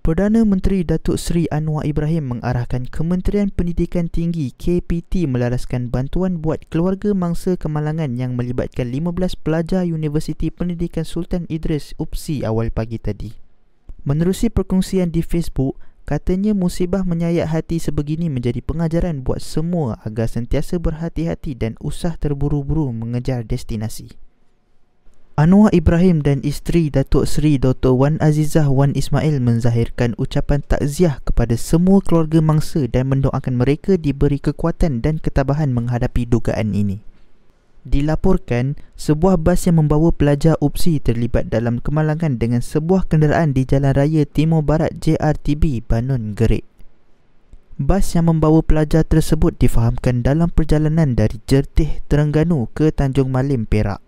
Perdana Menteri Datuk Seri Anwar Ibrahim mengarahkan Kementerian Pendidikan Tinggi KPT melaraskan bantuan buat keluarga mangsa kemalangan yang melibatkan 15 pelajar Universiti Pendidikan Sultan Idris UPSI awal pagi tadi. Menerusi perkongsian di Facebook, katanya musibah menyayat hati sebegini menjadi pengajaran buat semua agar sentiasa berhati-hati dan usah terburu-buru mengejar destinasi. Anwar Ibrahim dan isteri Datuk Seri Dr. Wan Azizah Wan Ismail menzahirkan ucapan takziah kepada semua keluarga mangsa dan mendoakan mereka diberi kekuatan dan ketabahan menghadapi dugaan ini. Dilaporkan, sebuah bas yang membawa pelajar UPSI terlibat dalam kemalangan dengan sebuah kenderaan di Jalan Raya Timur Barat JRTB Banon Gerik. Bas yang membawa pelajar tersebut difahamkan dalam perjalanan dari Jertih, Terengganu ke Tanjung Malim, Perak.